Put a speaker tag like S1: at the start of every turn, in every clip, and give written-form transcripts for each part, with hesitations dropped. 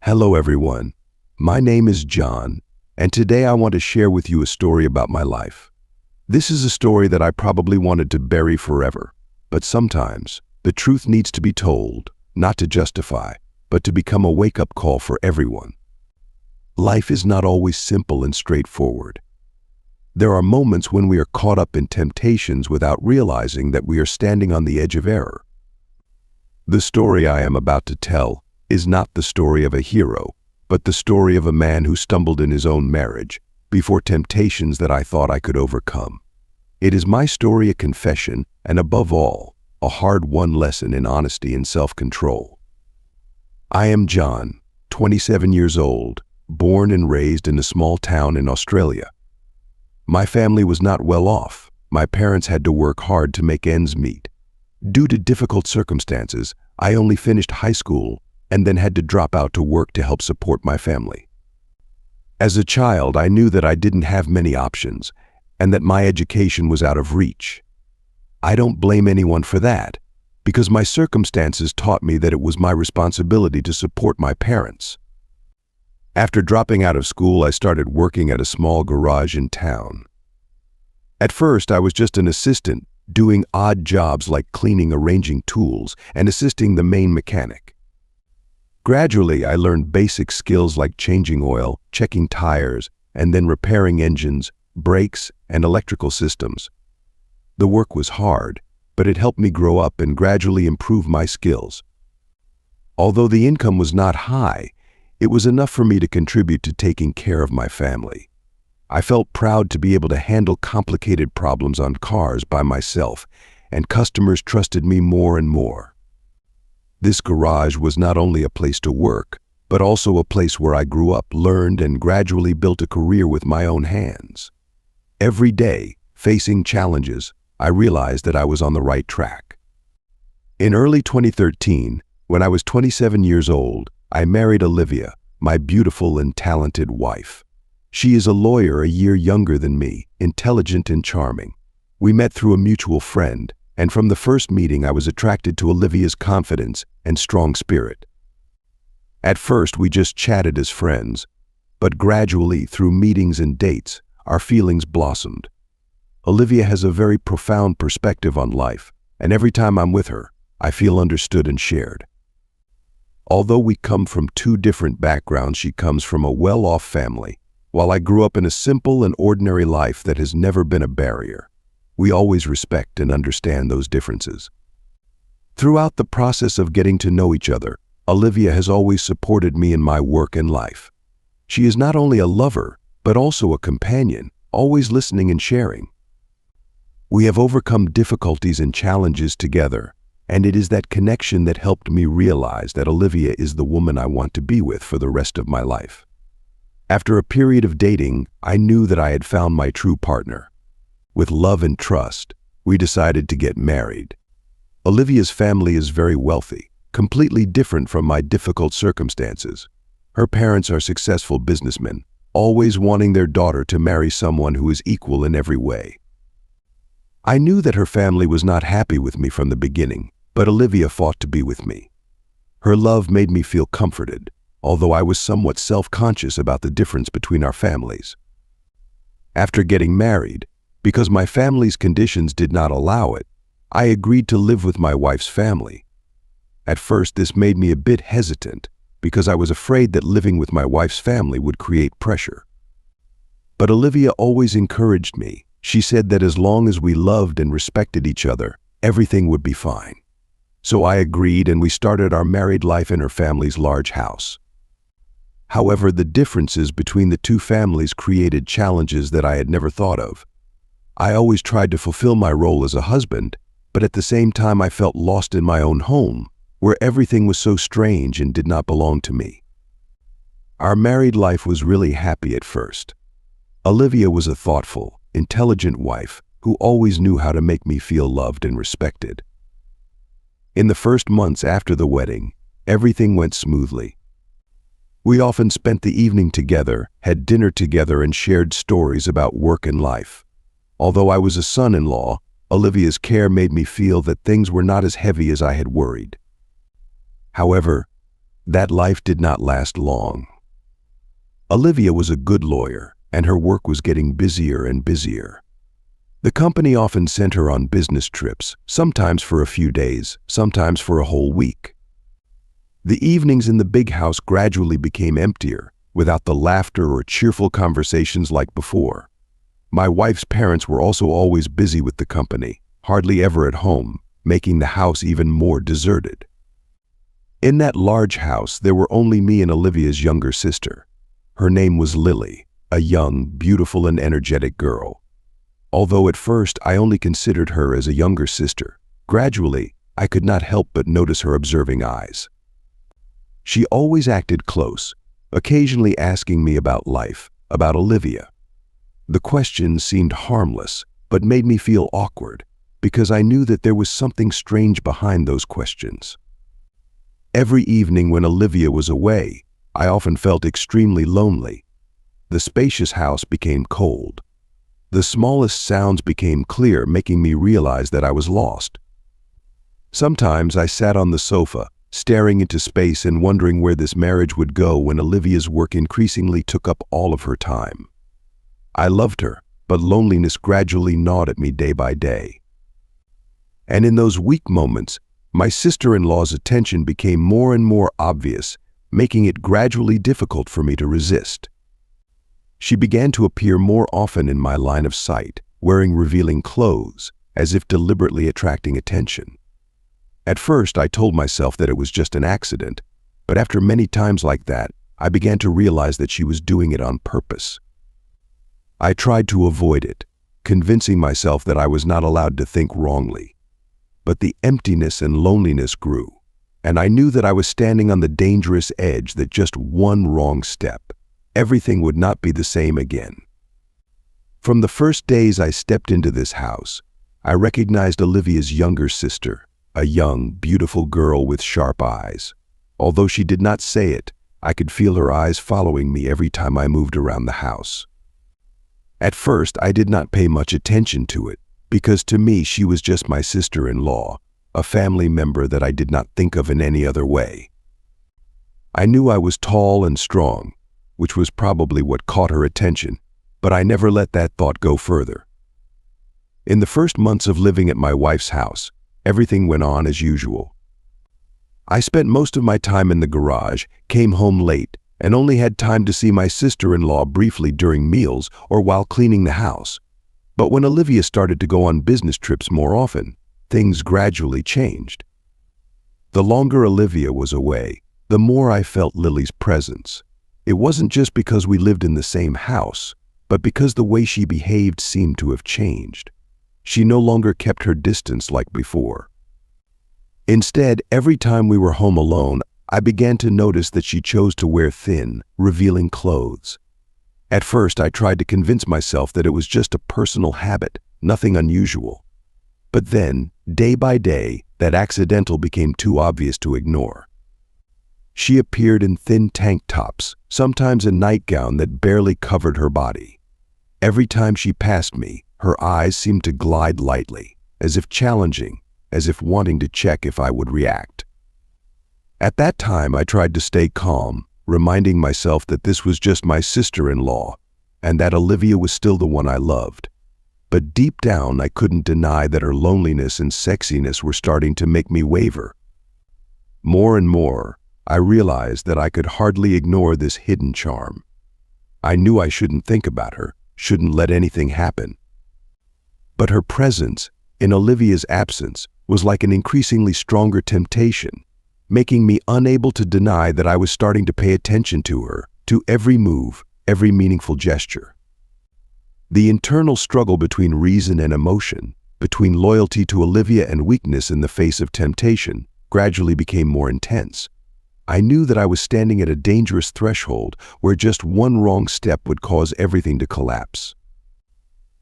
S1: Hello everyone, my name is John, and today I want to share with you a story about my life. This is a story that I probably wanted to bury forever, but sometimes the truth needs to be told, not to justify, but to become a wake-up call for everyone. Life is not always simple and straightforward. There are moments when we are caught up in temptations without realizing that we are standing on the edge of error. The story I am about to tell is not the story of a hero, but the story of a man who stumbled in his own marriage before temptations that I thought I could overcome. It is my story, a confession, and above all, a hard-won lesson in honesty and self-control. I am John, 27 years old, born and raised in a small town in Australia. My family was not well off. My parents had to work hard to make ends meet. Due to difficult circumstances, I only finished high school and then had to drop out to work to help support my family. As a child, I knew that I didn't have many options and that my education was out of reach. I don't blame anyone for that, because my circumstances taught me that it was my responsibility to support my parents. After dropping out of school, I started working at a small garage in town. At first, I was just an assistant, doing odd jobs like cleaning, arranging tools, and assisting the main mechanic. Gradually, I learned basic skills like changing oil, checking tires, and then repairing engines, brakes, and electrical systems. The work was hard, but it helped me grow up and gradually improve my skills. Although the income was not high, it was enough for me to contribute to taking care of my family. I felt proud to be able to handle complicated problems on cars by myself, and customers trusted me more and more. This garage was not only a place to work, but also a place where I grew up, learned, and gradually built a career with my own hands. Every day, facing challenges, I realized that I was on the right track. In early 2013, when I was 27 years old, I married Olivia, my beautiful and talented wife. She is a lawyer a year younger than me, intelligent and charming. We met through a mutual friend, and from the first meeting I was attracted to Olivia's confidence and strong spirit. At first we just chatted as friends, but gradually through meetings and dates, our feelings blossomed. Olivia has a very profound perspective on life, and every time I'm with her, I feel understood and shared. Although we come from two different backgrounds, she comes from a well-off family, while I grew up in a simple and ordinary life that has never been a barrier. We always respect and understand those differences. Throughout the process of getting to know each other, Olivia has always supported me in my work and life. She is not only a lover, but also a companion, always listening and sharing. We have overcome difficulties and challenges together, and it is that connection that helped me realize that Olivia is the woman I want to be with for the rest of my life. After a period of dating, I knew that I had found my true partner. With love and trust, we decided to get married. Olivia's family is very wealthy, completely different from my difficult circumstances. Her parents are successful businessmen, always wanting their daughter to marry someone who is equal in every way. I knew that her family was not happy with me from the beginning, but Olivia fought to be with me. Her love made me feel comforted, although I was somewhat self-conscious about the difference between our families. After getting married, because my family's conditions did not allow it, I agreed to live with my wife's family. At first, this made me a bit hesitant because I was afraid that living with my wife's family would create pressure. But Olivia always encouraged me. She said that as long as we loved and respected each other, everything would be fine. So I agreed, and we started our married life in her family's large house. However, the differences between the two families created challenges that I had never thought of. I always tried to fulfill my role as a husband, but at the same time I felt lost in my own home, where everything was so strange and did not belong to me. Our married life was really happy at first. Olivia was a thoughtful, intelligent wife who always knew how to make me feel loved and respected. In the first months after the wedding, everything went smoothly. We often spent the evening together, had dinner together, and shared stories about work and life. Although I was a son-in-law, Olivia's care made me feel that things were not as heavy as I had worried. However, That life did not last long. Olivia was a good lawyer, and her work was getting busier and busier. The company often sent her on business trips, sometimes for a few days, sometimes for a whole week. The evenings in the big house gradually became emptier, without the laughter or cheerful conversations like before. My wife's parents were also always busy with the company, hardly ever at home, making the house even more deserted. In that large house, there were only me and Olivia's younger sister. Her name was Lily, a young, beautiful, and energetic girl. Although at first I only considered her as a younger sister, gradually I could not help but notice her observing eyes. She always acted close, occasionally asking me about life, about Olivia. The questions seemed harmless, but made me feel awkward, because I knew that there was something strange behind those questions. Every evening when Olivia was away, I often felt extremely lonely. The spacious house became cold. The smallest sounds became clear, making me realize that I was lost. Sometimes I sat on the sofa, staring into space and wondering where this marriage would go when Olivia's work increasingly took up all of her time. I loved her, but loneliness gradually gnawed at me day by day. And in those weak moments, my sister-in-law's attention became more and more obvious, making it gradually difficult for me to resist. She began to appear more often in my line of sight, wearing revealing clothes, as if deliberately attracting attention. At first, I told myself that it was just an accident, but after many times like that, I began to realize that she was doing it on purpose. I tried to avoid it, convincing myself that I was not allowed to think wrongly. But the emptiness and loneliness grew, and I knew that I was standing on the dangerous edge, that just one wrong step, everything would not be the same again. From the first days I stepped into this house, I recognized Olivia's younger sister, a young, beautiful girl with sharp eyes. Although she did not say it, I could feel her eyes following me every time I moved around the house. At first, I did not pay much attention to it, because to me she was just my sister-in-law, a family member that I did not think of in any other way. I knew I was tall and strong, which was probably what caught her attention, but I never let that thought go further. In the first months of living at my wife's house, everything went on as usual. I spent most of my time in the garage, came home late, and only had time to see my sister-in-law briefly during meals or while cleaning the house. But when Olivia started to go on business trips more often, things gradually changed. The longer Olivia was away, the more I felt Lily's presence. It wasn't just because we lived in the same house, but because the way she behaved seemed to have changed. She no longer kept her distance like before. Instead, every time we were home alone, I began to notice that she chose to wear thin, revealing clothes. At first, I tried to convince myself that it was just a personal habit, nothing unusual. But then, day by day, that accidental became too obvious to ignore. She appeared in thin tank tops, sometimes a nightgown that barely covered her body. Every time she passed me, her eyes seemed to glide lightly, as if challenging, as if wanting to check if I would react. At that time, I tried to stay calm, reminding myself that this was just my sister-in-law, and that Olivia was still the one I loved. But deep down, I couldn't deny that her loneliness and sexiness were starting to make me waver. More and more, I realized that I could hardly ignore this hidden charm. I knew I shouldn't think about her, shouldn't let anything happen. But her presence, in Olivia's absence, was like an increasingly stronger temptation, making me unable to deny that I was starting to pay attention to her, to every move, every meaningful gesture. The internal struggle between reason and emotion, between loyalty to Olivia and weakness in the face of temptation, gradually became more intense. I knew that I was standing at a dangerous threshold where just one wrong step would cause everything to collapse.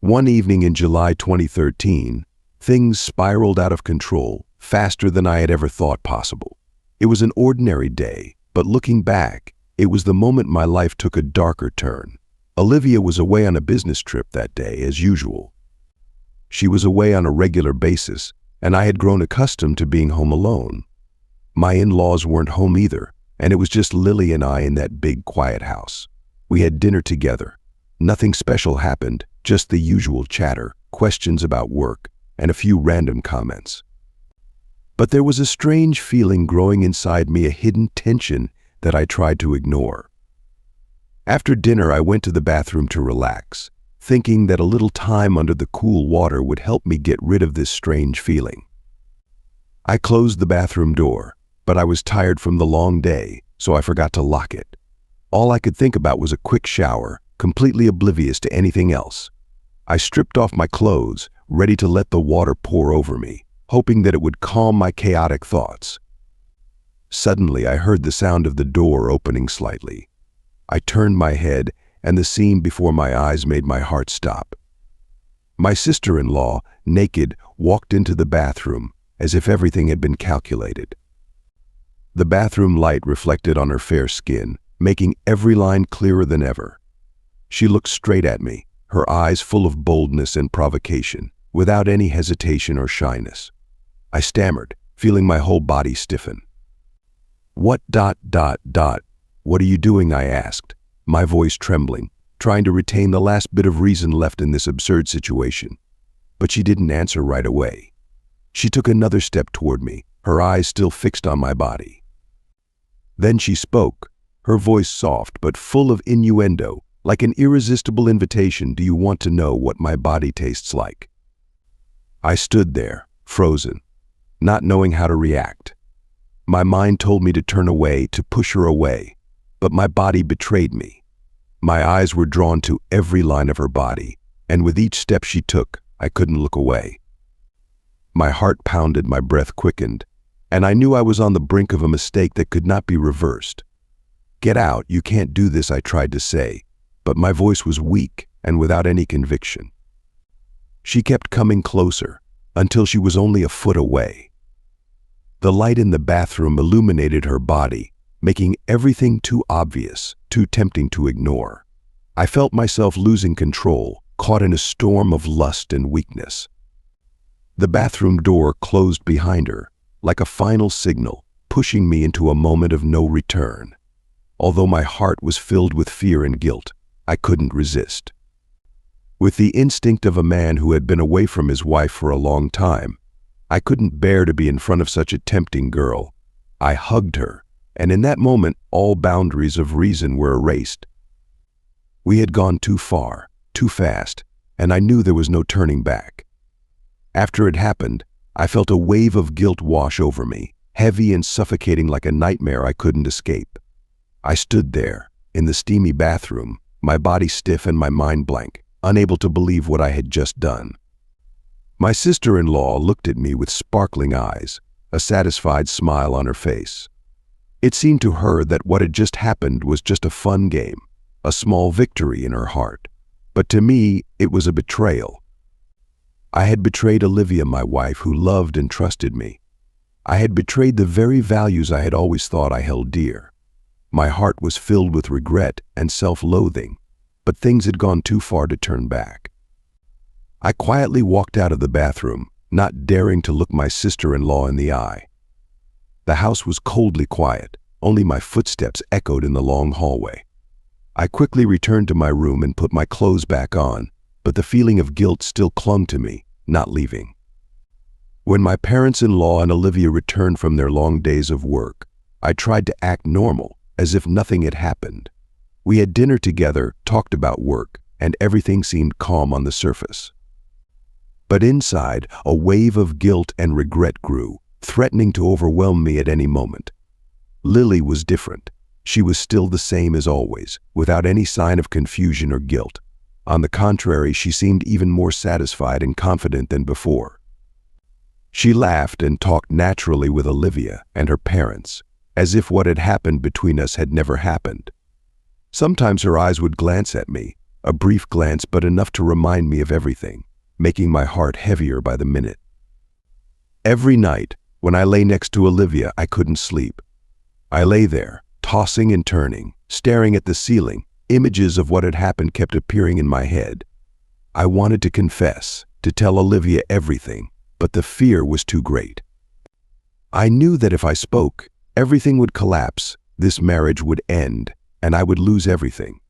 S1: One evening in July 2013, things spiraled out of control, faster than I had ever thought possible. It was an ordinary day, but looking back, it was the moment my life took a darker turn. Olivia was away on a business trip that day, as usual. She was away on a regular basis, and I had grown accustomed to being home alone. My in-laws weren't home either, and it was just Lily and I in that big, quiet house. We had dinner together. Nothing special happened, just the usual chatter, questions about work, and a few random comments. But there was a strange feeling growing inside me, a hidden tension that I tried to ignore. After dinner, I went to the bathroom to relax, thinking that a little time under the cool water would help me get rid of this strange feeling. I closed the bathroom door, but I was tired from the long day, so I forgot to lock it. All I could think about was a quick shower, completely oblivious to anything else. I stripped off my clothes, ready to let the water pour over me, hoping that it would calm my chaotic thoughts. Suddenly, I heard the sound of the door opening slightly. I turned my head, and the scene before my eyes made my heart stop. My sister-in-law, naked, walked into the bathroom, as if everything had been calculated. The bathroom light reflected on her fair skin, making every line clearer than ever. She looked straight at me, her eyes full of boldness and provocation, without any hesitation or shyness. I stammered, feeling my whole body stiffen. What are you doing?" I asked, my voice trembling, trying to retain the last bit of reason left in this absurd situation. But she didn't answer right away. She took another step toward me, her eyes still fixed on my body. Then she spoke, her voice soft but full of innuendo, like an irresistible invitation. "Do you want to know what my body tastes like?" I stood there, frozen, not knowing how to react. My mind told me to turn away, to push her away, but my body betrayed me. My eyes were drawn to every line of her body, and with each step she took, I couldn't look away. My heart pounded, my breath quickened, and I knew I was on the brink of a mistake that could not be reversed. "Get out, you can't do this," I tried to say, but my voice was weak and without any conviction. She kept coming closer, until she was only a foot away. The light in the bathroom illuminated her body, making everything too obvious, too tempting to ignore. I felt myself losing control, caught in a storm of lust and weakness. The bathroom door closed behind her, like a final signal, pushing me into a moment of no return. Although my heart was filled with fear and guilt, I couldn't resist. With the instinct of a man who had been away from his wife for a long time, I couldn't bear to be in front of such a tempting girl. I hugged her, and in that moment all boundaries of reason were erased. We had gone too far, too fast, and I knew there was no turning back. After it happened, I felt a wave of guilt wash over me, heavy and suffocating like a nightmare I couldn't escape. I stood there, in the steamy bathroom, my body stiff and my mind blank, unable to believe what I had just done. My sister-in-law looked at me with sparkling eyes, a satisfied smile on her face. It seemed to her that what had just happened was just a fun game, a small victory in her heart. But to me, it was a betrayal. I had betrayed Olivia, my wife, who loved and trusted me. I had betrayed the very values I had always thought I held dear. My heart was filled with regret and self-loathing, but things had gone too far to turn back. I quietly walked out of the bathroom, not daring to look my sister-in-law in the eye. The house was coldly quiet, only my footsteps echoed in the long hallway. I quickly returned to my room and put my clothes back on, but the feeling of guilt still clung to me, not leaving. When my parents-in-law and Olivia returned from their long days of work, I tried to act normal, as if nothing had happened. We had dinner together, talked about work, and everything seemed calm on the surface. But inside, a wave of guilt and regret grew, threatening to overwhelm me at any moment. Lily was different. She was still the same as always, without any sign of confusion or guilt. On the contrary, she seemed even more satisfied and confident than before. She laughed and talked naturally with Olivia and her parents, as if what had happened between us had never happened. Sometimes her eyes would glance at me, a brief glance but enough to remind me of everything, making my heart heavier by the minute. Every night, when I lay next to Olivia, I couldn't sleep. I lay there, tossing and turning, staring at the ceiling. Images of what had happened kept appearing in my head. I wanted to confess, to tell Olivia everything, but the fear was too great. I knew that if I spoke, everything would collapse, This marriage would end, and I would lose everything.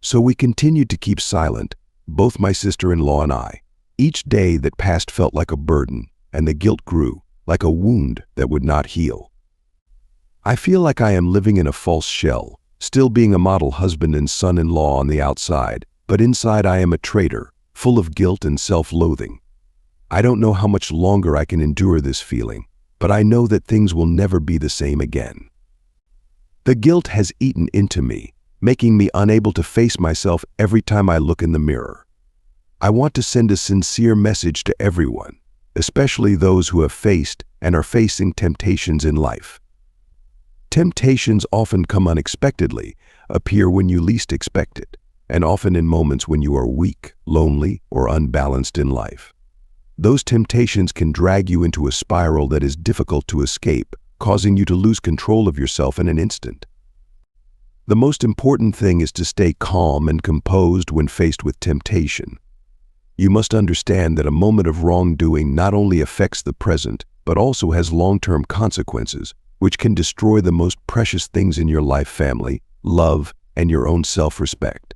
S1: So we continued to keep silent, both my sister-in-law and I. Each day that passed felt like a burden, and the guilt grew, like a wound that would not heal. I feel like I am living in a false shell, still being a model husband and son-in-law on the outside, but inside I am a traitor, full of guilt and self-loathing. I don't know how much longer I can endure this feeling, but I know that things will never be the same again. The guilt has eaten into me, making me unable to face myself every time I look in the mirror. I want to send a sincere message to everyone, especially those who have faced and are facing temptations in life. Temptations often come unexpectedly, appear when you least expect it, and often in moments when you are weak, lonely, or unbalanced in life. Those temptations can drag you into a spiral that is difficult to escape, causing you to lose control of yourself in an instant. The most important thing is to stay calm and composed when faced with temptation. You must understand that a moment of wrongdoing not only affects the present, but also has long-term consequences, which can destroy the most precious things in your life: family, love, and your own self-respect.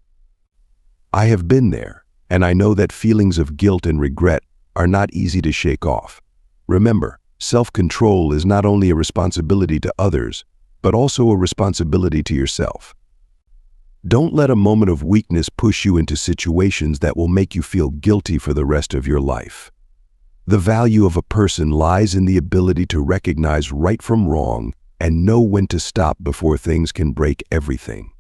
S1: I have been there, and I know that feelings of guilt and regret are not easy to shake off. Remember, self-control is not only a responsibility to others, but also a responsibility to yourself. Don't let a moment of weakness push you into situations that will make you feel guilty for the rest of your life. The value of a person lies in the ability to recognize right from wrong and know when to stop before things can break everything.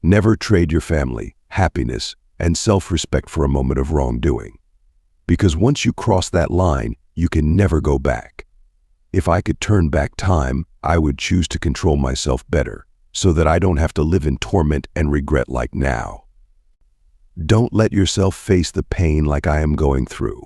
S1: Never trade your family, happiness, and self-respect for a moment of wrongdoing. Because once you cross that line, you can never go back. If I could turn back time, I would choose to control myself better, so that I don't have to live in torment and regret like now. Don't let yourself face the pain like I am going through.